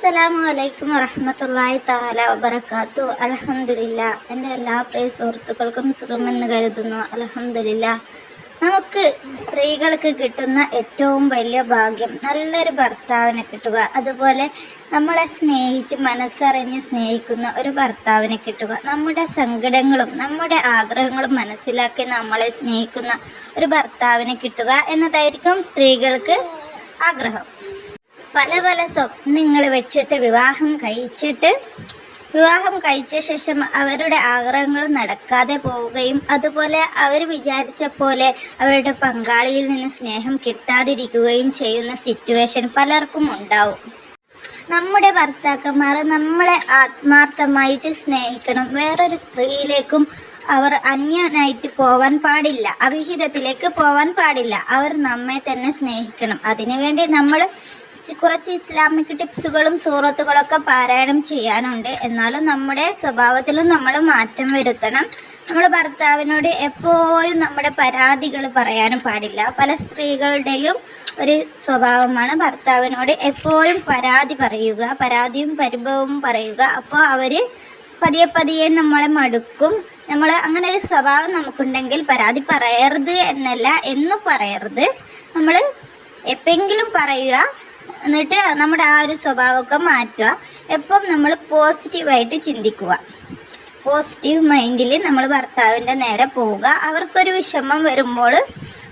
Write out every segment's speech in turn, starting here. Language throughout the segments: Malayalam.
അസ്സലാമു വറഹ്മത്തുള്ളാഹി തആല വബറകാത്തു. അൽഹംദുലില്ലാ. എൻ്റെ എല്ലാ പ്രിയ സുഹൃത്തുക്കൾക്കും സുഖമെന്ന് കരുതുന്നു. അൽഹംദുലില്ലാ. നമുക്ക് സ്ത്രീകൾക്ക് കിട്ടുന്ന ഏറ്റവും വലിയ ഭാഗ്യം നല്ലൊരു ഭർത്താവിനെ കിട്ടുക, അതുപോലെ നമ്മളെ സ്നേഹിച്ച് മനസ്സറിഞ്ഞ് സ്നേഹിക്കുന്ന ഒരു ഭർത്താവിനെ കിട്ടുക, നമ്മുടെ സങ്കടങ്ങളും നമ്മുടെ ആഗ്രഹങ്ങളും മനസ്സിലാക്കി നമ്മളെ സ്നേഹിക്കുന്ന ഒരു ഭർത്താവിനെ കിട്ടുക എന്നതായിരിക്കും സ്ത്രീകൾക്ക് ആഗ്രഹം. പല പല സ്വപ്നങ്ങൾ വെച്ചിട്ട് വിവാഹം കഴിച്ച ശേഷം അവരുടെ ആഗ്രഹങ്ങൾ നടക്കാതെ പോവുകയും അതുപോലെ അവർ വിചാരിച്ച പോലെ അവരുടെ പങ്കാളിയിൽ നിന്ന് സ്നേഹം കിട്ടാതിരിക്കുകയും ചെയ്യുന്ന സിറ്റുവേഷൻ പലർക്കും ഉണ്ടാവും. നമ്മുടെ ഭർത്താക്കന്മാർ നമ്മളെ ആത്മാർത്ഥമായിട്ട് സ്നേഹിക്കണം. വേറൊരു സ്ത്രീയിലേക്കും അവർ അന്യനായിട്ട് പോവാൻ പാടില്ല, അവിഹിതത്തിലേക്ക് പോവാൻ പാടില്ല. അവർ നമ്മെ തന്നെ സ്നേഹിക്കണം. അതിനുവേണ്ടി നമ്മൾ കുറച്ച് ഇസ്ലാമിക് ടിപ്സുകളും സൂറത്തുകളൊക്കെ പാരായണം ചെയ്യാനുണ്ട്. എന്നാലും നമ്മുടെ സ്വഭാവത്തിലും നമ്മൾ മാറ്റം വരുത്തണം. നമ്മൾ ഭർത്താവിനോട് എപ്പോഴും നമ്മുടെ പരാതികൾ പറയാനും പാടില്ല. പല സ്ത്രീകളുടെയും ഒരു സ്വഭാവമാണ് ഭർത്താവിനോട് എപ്പോഴും പരാതി പറയുക, പരാതിയും പരിഭവവും പറയുക. അപ്പോൾ അവർ പതിയെ നമ്മളെ മടുക്കും. നമ്മൾ അങ്ങനെ ഒരു സ്വഭാവം നമുക്കുണ്ടെങ്കിൽ പരാതി പറയരുത് എന്നല്ല, എന്നും പറയരുത്. നമ്മൾ എപ്പോഴെങ്കിലും പറയുക, എന്നിട്ട് നമ്മുടെ ആ ഒരു സ്വഭാവമൊക്കെ മാറ്റുക. എപ്പം നമ്മൾ പോസിറ്റീവായിട്ട് ചിന്തിക്കുക, പോസിറ്റീവ് മൈൻഡിൽ നമ്മൾ ഭർത്താവിൻ്റെ നേരെ പോവുക. അവർക്കൊരു വിഷമം വരുമ്പോൾ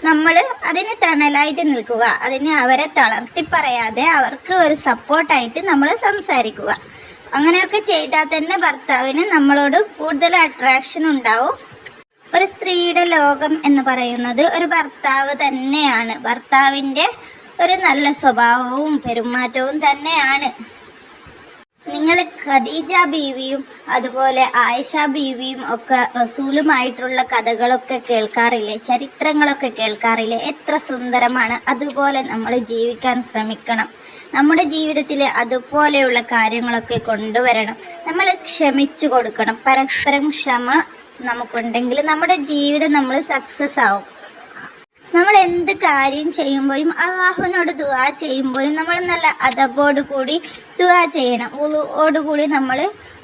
നമ്മൾ അതിന് തണലായിട്ട് നിൽക്കുക. അതിന് അവരെ തളർത്തി പറയാതെ അവർക്ക് ഒരു സപ്പോർട്ടായിട്ട് നമ്മൾ സംസാരിക്കുക. അങ്ങനെയൊക്കെ ചെയ്താൽ തന്നെ ഭർത്താവിന് നമ്മളോട് കൂടുതൽ അട്രാക്ഷൻ ഉണ്ടാവും. ഒരു സ്ത്രീയുടെ ലോകം എന്ന് പറയുന്നത് ഒരു ഭർത്താവ് തന്നെയാണ്. ഭർത്താവിൻ്റെ ഒരു നല്ല സ്വഭാവവും പെരുമാറ്റവും തന്നെയാണ്. നിങ്ങൾ ഖദീജ ബീവിയും അതുപോലെ ആയിഷ ബീവിയും ഒക്കെ റസൂലുമായിട്ടുള്ള കഥകളൊക്കെ കേൾക്കാറില്ലേ, ചരിത്രങ്ങളൊക്കെ കേൾക്കാറില്ലേ? എത്ര സുന്ദരമാണ്. അതുപോലെ നമ്മൾ ജീവിക്കാൻ ശ്രമിക്കണം. നമ്മുടെ ജീവിതത്തിൽ അതുപോലെയുള്ള കാര്യങ്ങളൊക്കെ കൊണ്ടുവരണം. നമ്മൾ ക്ഷമിച്ചു കൊടുക്കണം. പരസ്പരം ക്ഷമ നമുക്കുണ്ടെങ്കിൽ നമ്മുടെ ജീവിതം നമ്മൾ സക്സസ് ആവും. നമ്മൾ എന്ത് കാര്യം ചെയ്യുമ്പോഴും അള്ളാഹുവിനോട് ദുആ ചെയ്യുമ്പോഴും നമ്മൾ നല്ല അദബോട് കൂടി ദുആ ചെയ്യണം. വുളുഓടുകൂടി നമ്മൾ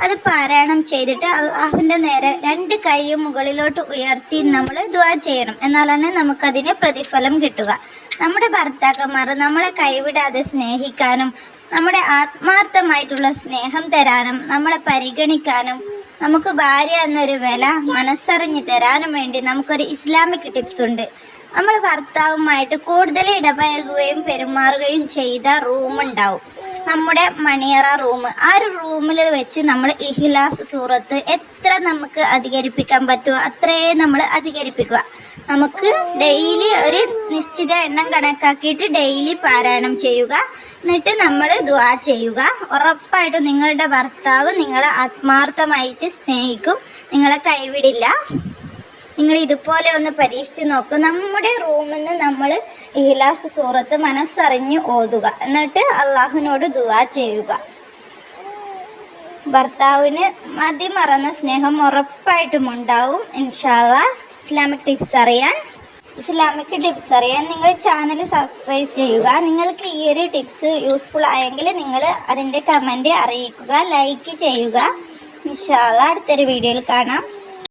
അത് പാരായണം ചെയ്തിട്ട് അള്ളാഹുവിൻ്റെ നേരെ രണ്ട് കൈയും മുകളിലോട്ട് ഉയർത്തി നമ്മൾ ദുആ ചെയ്യണം. എന്നാലാണ് നമുക്കതിന് പ്രതിഫലം കിട്ടുക. നമ്മുടെ ഭർത്താക്കന്മാർ നമ്മളെ കൈവിടാതെ സ്നേഹിക്കാനും നമ്മുടെ ആത്മാർത്ഥമായിട്ടുള്ള സ്നേഹം തരാനും നമ്മളെ പരിഗണിക്കാനും നമുക്ക് ഭാര്യ എന്നൊരു വില മനസ്സറിഞ്ഞ് തരാനും വേണ്ടി നമുക്കൊരു ഇസ്ലാമിക് ടിപ്സ് ഉണ്ട്. നമ്മൾ ഭർത്താവുമായിട്ട് കൂടുതൽ ഇടപഴകുകയും പെരുമാറുകയും ചെയ്ത റൂമുണ്ടാവും, നമ്മുടെ മണിയറ റൂം. ആ ഒരു റൂമിൽ വെച്ച് നമ്മൾ ഇഖ്ലാസ് സൂറത്ത് എത്ര നമുക്ക് അധികരിപ്പിക്കാൻ പറ്റുമോ അത്രയും നമ്മൾ അധികരിപ്പിക്കുക. നമുക്ക് ഡെയിലി ഒരു നിശ്ചിത എണ്ണം കണക്കാക്കിയിട്ട് ഡെയിലി പാരായണം ചെയ്യുക. എന്നിട്ട് നമ്മൾ ദുആ ചെയ്യുക. ഉറപ്പായിട്ടും നിങ്ങളുടെ ഭർത്താവ് നിങ്ങളെ ആത്മാർത്ഥമായിട്ട് സ്നേഹിക്കും, നിങ്ങളെ കൈവിടില്ല. നിങ്ങൾ ഇതുപോലെ ഒന്ന് പരീക്ഷിച്ച് നോക്കുക. നമ്മുടെ റൂമിൽ നിന്ന് നമ്മൾ ഇഖ്ലാസ് സൂറത്ത് മനസ്സറിഞ്ഞ് ഓതുക. എന്നിട്ട് അള്ളാഹുവിനോട് ദുആ ചെയ്യുക. ഭർത്താവിന് മതിമറന്ന സ്നേഹം ഉറപ്പായിട്ടും ഉണ്ടാവും ഇൻഷാ അല്ലാഹ്. ഇസ്ലാമിക് ടിപ്സ് അറിയാൻ നിങ്ങൾ ചാനൽ സബ്സ്ക്രൈബ് ചെയ്യുക. നിങ്ങൾക്ക് ഈ ഒരു ടിപ്സ് യൂസ്ഫുൾ ആയെങ്കിൽ നിങ്ങൾ അതിൻ്റെ കമൻറ്റ് അറിയിക്കുക, ലൈക്ക് ചെയ്യുക. ഇൻഷാ അല്ലാഹ് അടുത്തൊരു വീഡിയോയിൽ കാണാം.